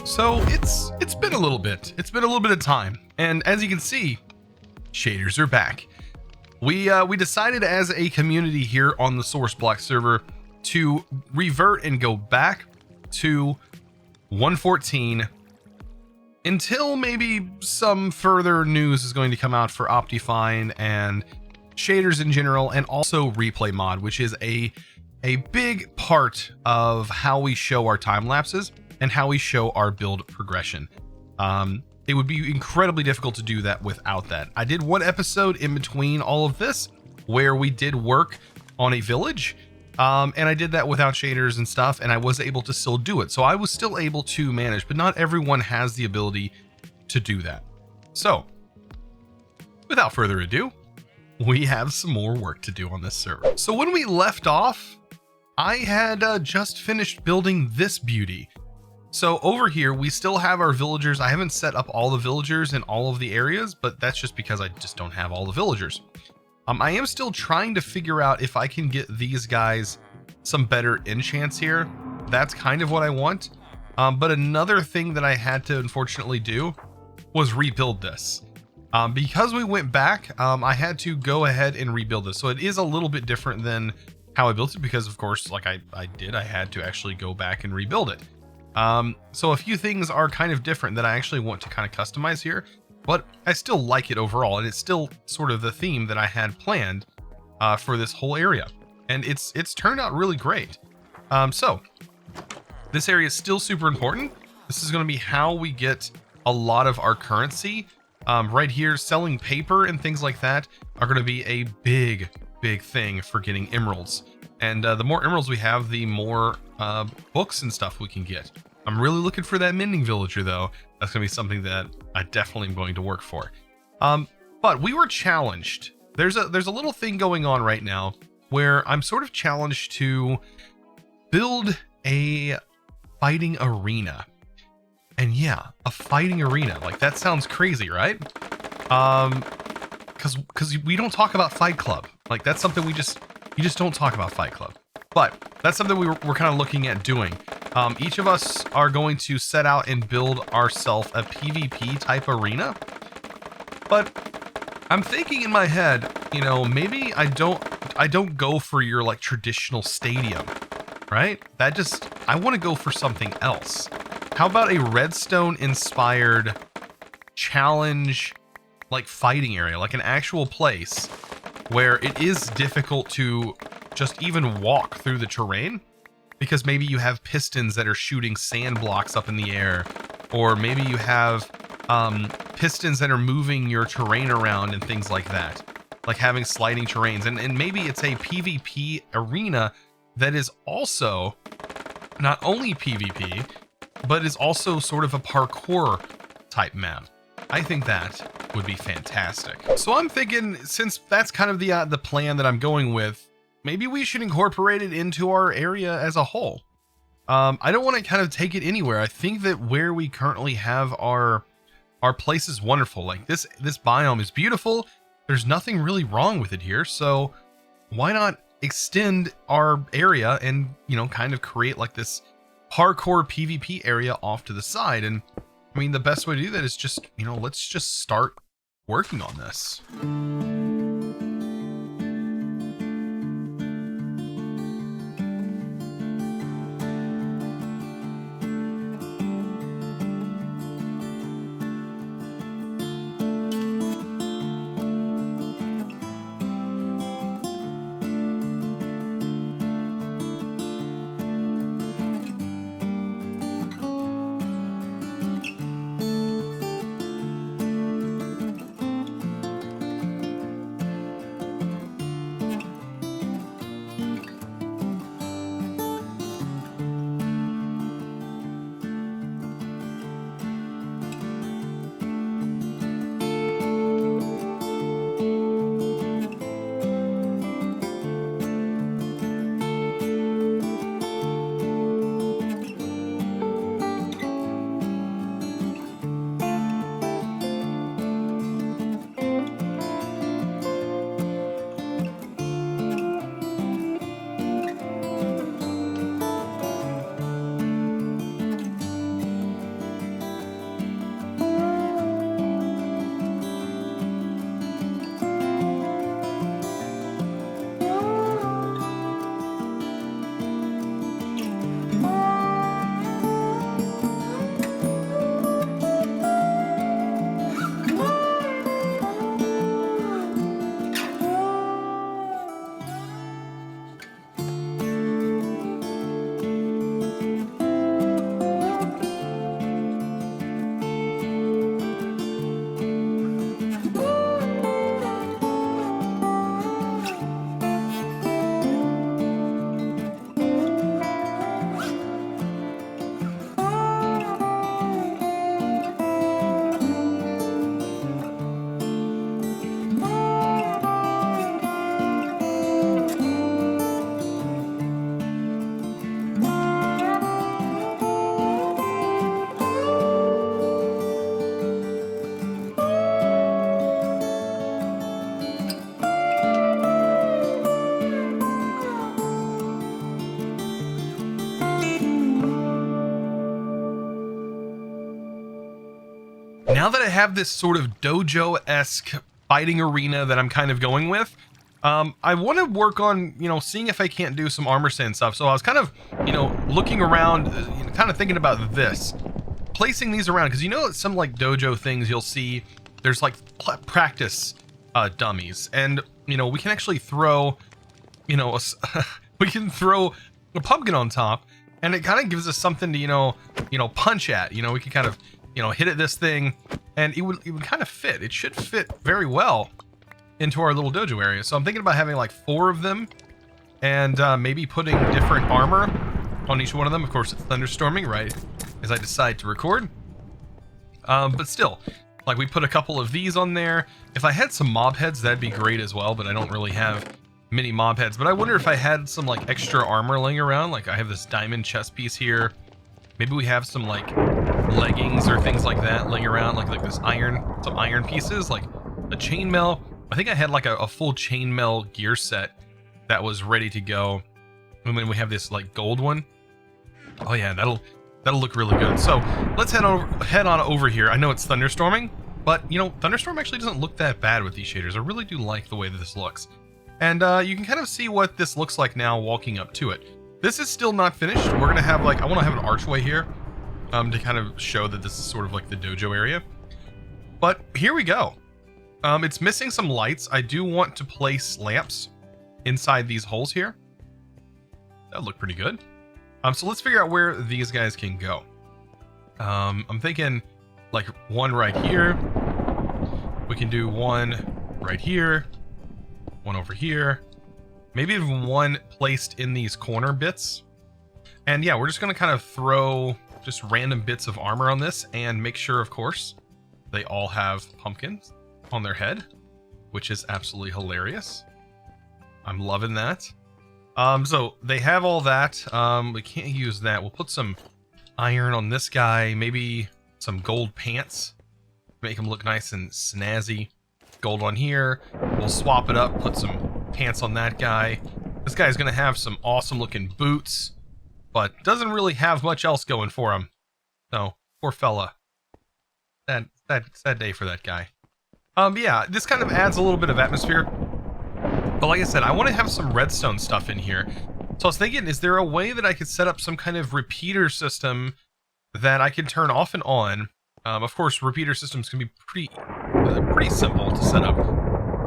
So it's been a little bit. It's been a little bit of time, and as you can see, shaders are back. We decided as a community here on the SourceBlock server to revert and go back to 1.14 until maybe some further news is going to come out for Optifine and shaders in general, and also replay mod, which is a big part of how we show our time lapses and how we show our build progression. It would be incredibly difficult to do that without that. I did one episode in between all of this where we did work on a village, and I did that without shaders and stuff, and I was able to still do it. So I was still able to manage, but not everyone has the ability to do that. So without further ado, we have some more work to do on this server. So when we left off, I had just finished building this beauty. So over here, we still have our villagers. I haven't set up all the villagers in all of the areas, but that's just because I just don't have all the villagers. I am still trying to figure out if I can get these guys some better enchants here. That's kind of what I want. But another thing that I had to unfortunately do was rebuild this. Because we went back, I had to go ahead and rebuild this. So it is a little bit different than how I built it, because of course, like I had to actually go back and rebuild it. So a few things are kind of different that I actually want to kind of customize here, but I still like it overall, and it's still sort of the theme that I had planned for this whole area, and it's turned out really great. So this area is still super important. This is going to be how we get a lot of our currency. Right here, selling paper and things like that are going to be a big thing for getting emeralds. And the more emeralds we have, the more books and stuff we can get. I'm really looking for that mending villager, though. That's going to be something that I definitely am going to work for. But we were challenged. There's a little thing going on right now where I'm sort of challenged to build a fighting arena. And yeah, a fighting arena. Like, that sounds crazy, right? Because we don't talk about Fight Club. Like, that's something you just don't talk about Fight Club. But that's something we're kind of looking at doing. Each of us are going to set out and build ourselves a PvP type arena. But I'm thinking in my head, you know, maybe I don't go for your like traditional stadium, right? I want to go for something else. How about a redstone inspired challenge, like fighting area, like an actual place where it is difficult to just even walk through the terrain, because maybe you have pistons that are shooting sand blocks up in the air, or maybe you have pistons that are moving your terrain around and things like that, like having sliding terrains. And maybe it's a PvP arena that is also not only PvP, but is also sort of a parkour type map. I think that would be fantastic. So I'm thinking, since that's kind of the plan that I'm going with, maybe we should incorporate it into our area as a whole. I don't want to kind of take it anywhere. I think that where we currently have our place is wonderful. Like this biome is beautiful. There's nothing really wrong with it here. So why not extend our area and, you know, kind of create like this parkour PvP area off to the side? And I mean, the best way to do that is just, you know, let's just start working on this. now that I have this sort of dojo-esque fighting arena that I'm kind of going with, I want to work on, seeing if I can't do some armor stand stuff. So I was kind of, looking around, kind of thinking about this, placing these around, because some like dojo things you'll see, there's like practice dummies, and we can actually throw, we can throw a pumpkin on top, and it kind of gives us something to punch at. We can kind of hit at this thing, and it would kind of fit. It should fit very well into our little dojo area. So I'm thinking about having like 4 of them, and maybe putting different armor on each one of them. Of course, it's thunderstorming right as I decide to record, but still, like, we put a couple of these on there. If I had some mob heads, that'd be great as well, but I don't really have many mob heads. But I wonder if I had some like extra armor laying around. Like, I have this diamond chest piece here. Maybe we have some like leggings or things like that laying around, like this some iron pieces, like a chainmail. I think I had like a full chainmail gear set that was ready to go. And then we have this like gold one. Oh yeah, that'll look really good. So let's head on over here. I know it's thunderstorming, but thunderstorm actually doesn't look that bad with these shaders. I really do like the way that this looks. And you can kind of see what this looks like now walking up to it. This is still not finished. We're gonna have I want to have an archway here to kind of show that this is sort of like the dojo area. But here we go. It's missing some lights. I do want to place lamps inside these holes here. That look pretty good. So let's figure out where these guys can go. I'm thinking like one right here. We can do one right here, one over here, maybe even one placed in these corner bits. And yeah, we're just going to kind of throw just random bits of armor on this and make sure, of course, they all have pumpkins on their head, which is absolutely hilarious. I'm loving that. So they have all that. We can't use that. We'll put some iron on this guy, maybe some gold pants, make him look nice and snazzy. Gold on here. We'll swap it up, put some pants on that guy. This guy's gonna have some awesome looking boots, but doesn't really have much else going for him. No, poor fella. Sad day for that guy. Yeah, this kind of adds a little bit of atmosphere. But like I said, I want to have some redstone stuff in here. So I was thinking, is there a way that I could set up some kind of repeater system that I can turn off and on? Of course, repeater systems can be pretty simple to set up.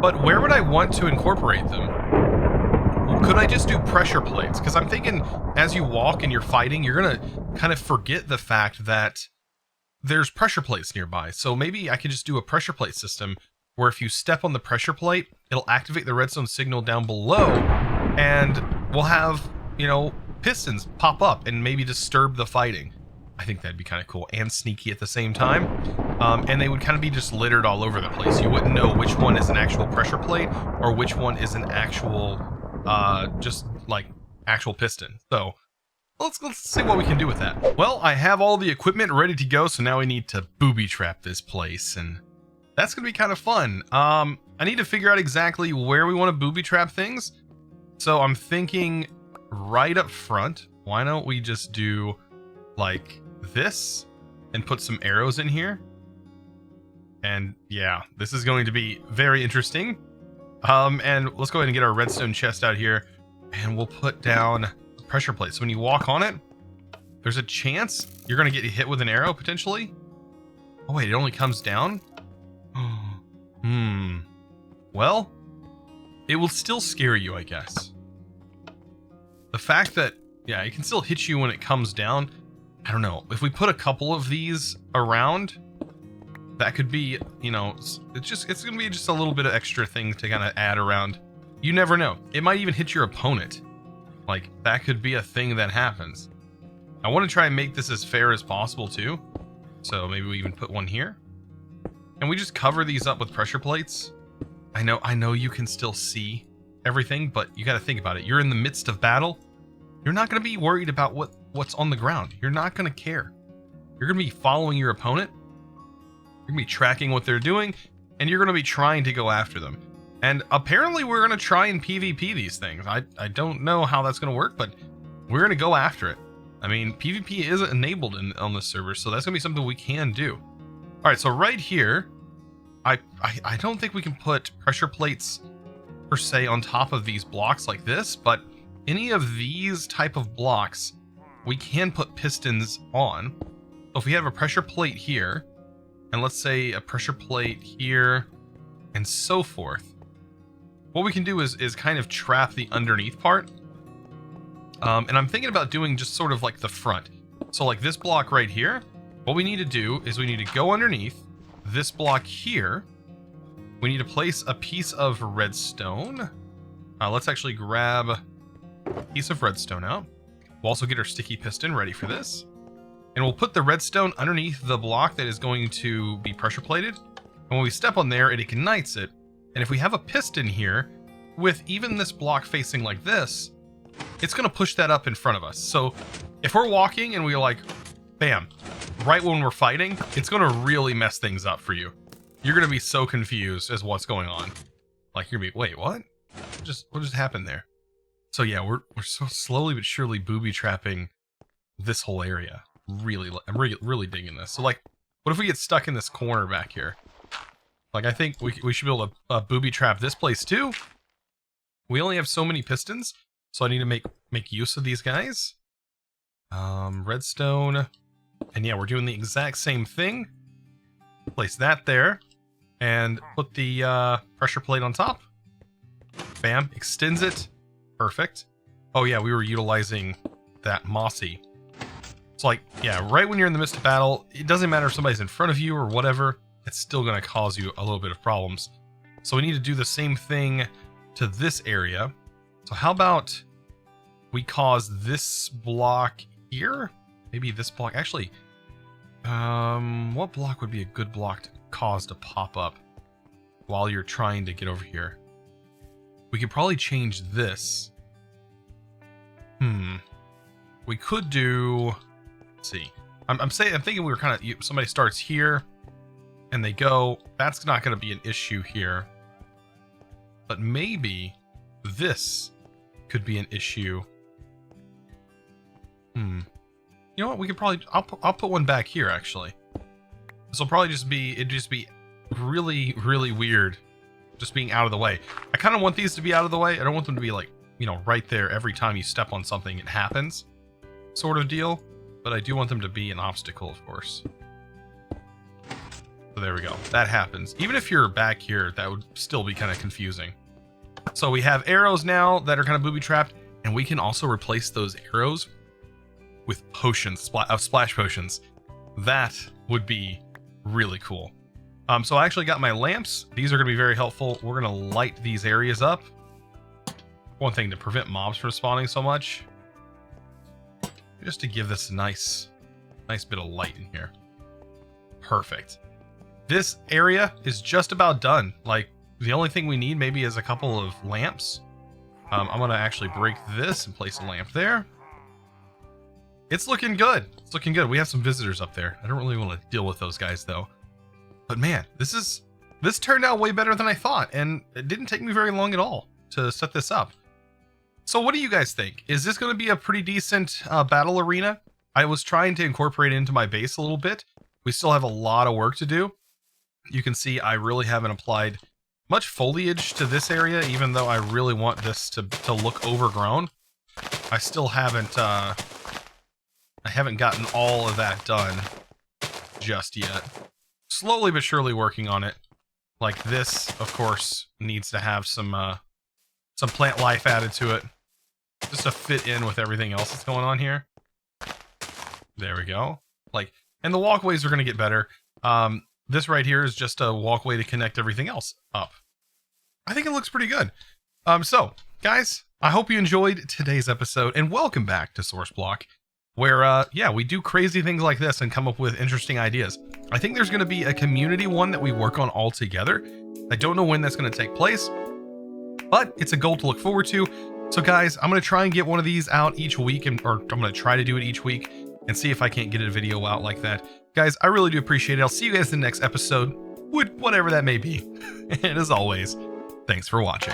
But where would I want to incorporate them? Could I just do pressure plates? Because I'm thinking, as you walk and you're fighting, you're going to kind of forget the fact that there's pressure plates nearby. So maybe I could just do a pressure plate system where if you step on the pressure plate, it'll activate the redstone signal down below, and we'll have, pistons pop up and maybe disturb the fighting. I think that'd be kind of cool and sneaky at the same time. And they would kind of be just littered all over the place. You wouldn't know which one is an actual pressure plate or which one is an actual, just like actual piston. So let's see what we can do with that. Well, I have all the equipment ready to go, so now we need to booby trap this place, and that's gonna be kind of fun. I need to figure out exactly where we want to booby trap things. So I'm thinking right up front. Why don't we just do like this and put some arrows in here? And yeah, this is going to be very interesting. And let's go ahead and get our redstone chest out here, and we'll put down a pressure plate. So when you walk on it, there's a chance you're going to get hit with an arrow potentially. Oh wait, it only comes down? Well, it will still scare you, I guess. The fact that, yeah, it can still hit you when it comes down. I don't know. If we put a couple of these around, that could be, it's going to be just a little bit of extra thing to kind of add around. You never know. It might even hit your opponent. Like, that could be a thing that happens. I want to try and make this as fair as possible, too. So maybe we even put one here. And we just cover these up with pressure plates. I know you can still see everything, but you got to think about it. You're in the midst of battle. You're not going to be worried about what's on the ground. You're not going to care. You're going to be following your opponent. You're going to be tracking what they're doing, and you're going to be trying to go after them. And apparently we're going to try and PvP these things. I don't know how that's going to work, but we're going to go after it. I mean, PvP isn't enabled on this server, so that's going to be something we can do. All right, so right here, I don't think we can put pressure plates per se on top of these blocks like this, but any of these type of blocks, we can put pistons on. So if we have a pressure plate here, and let's say a pressure plate here, and so forth, what we can do is kind of trap the underneath part. And I'm thinking about doing just sort of like the front. So like this block right here, what we need to do is we need to go underneath this block here. We need to place a piece of redstone. Let's actually grab a piece of redstone out. We'll also get our sticky piston ready for this. And we'll put the redstone underneath the block that is going to be pressure plated. And when we step on there, it ignites it. And if we have a piston here, with even this block facing like this, it's going to push that up in front of us. So if we're walking and we're like, bam, right when we're fighting, it's going to really mess things up for you. You're going to be so confused as what's going on. Like you're going to be, wait, what? What just happened there? So yeah, we're so slowly but surely booby trapping this whole area. I'm really digging this. So like, what if we get stuck in this corner back here? Like I think we should be able to booby trap this place too. We only have so many pistons, so I need to make use of these guys. Redstone, and yeah, we're doing the exact same thing. Place that there, and put the pressure plate on top. Bam, extends it. Perfect. Oh yeah, we were utilizing that mossy. So like, yeah, right when you're in the midst of battle, it doesn't matter if somebody's in front of you or whatever, it's still going to cause you a little bit of problems. So we need to do the same thing to this area. So how about we cause this block here? Maybe this block. Actually, what block would be a good block to cause to pop up while you're trying to get over here? We could probably change this. We could do, let's see. I'm thinking we were kind of, somebody starts here and they go, that's not going to be an issue here. But maybe this could be an issue. You know what? We could probably, I'll put one back here actually. This will probably just be, it'd just be really, really weird just being out of the way. I kind of want these to be out of the way. I don't want them to be like, you know, right there every time you step on something it happens sort of deal. But I do want them to be an obstacle, of course. So there we go. That happens. Even if you're back here, that would still be kind of confusing. So we have arrows now that are kind of booby trapped, and we can also replace those arrows with potions, splash potions. That would be really cool. So I actually got my lamps. These are going to be very helpful. We're going to light these areas up. One thing to prevent mobs from spawning so much. Just to give this a nice bit of light in here. Perfect. This area is just about done. Like, the only thing we need maybe is a couple of lamps. I'm going to actually break this and place a lamp there. It's looking good. It's looking good. We have some visitors up there. I don't really want to deal with those guys, though. But man, this turned out way better than I thought, and it didn't take me very long at all to set this up. So what do you guys think? Is this going to be a pretty decent battle arena? I was trying to incorporate it into my base a little bit. We still have a lot of work to do. You can see I really haven't applied much foliage to this area, even though I really want this to look overgrown. I still haven't I haven't gotten all of that done just yet. Slowly but surely working on it. Like this, of course, needs to have some plant life added to it, just to fit in with everything else that's going on here. There we go. Like, and the walkways are going to get better. This right here is just a walkway to connect everything else up. I think it looks pretty good. So, guys, I hope you enjoyed today's episode, and welcome back to SourceBlock, where, yeah, we do crazy things like this and come up with interesting ideas. I think there's going to be a community one that we work on all together. I don't know when that's going to take place, but it's a goal to look forward to. So, guys, I'm going to try and get one of these out each week, or I'm going to try to do it each week and see if I can't get a video out like that. Guys, I really do appreciate it. I'll see you guys in the next episode, whatever that may be. And as always, thanks for watching.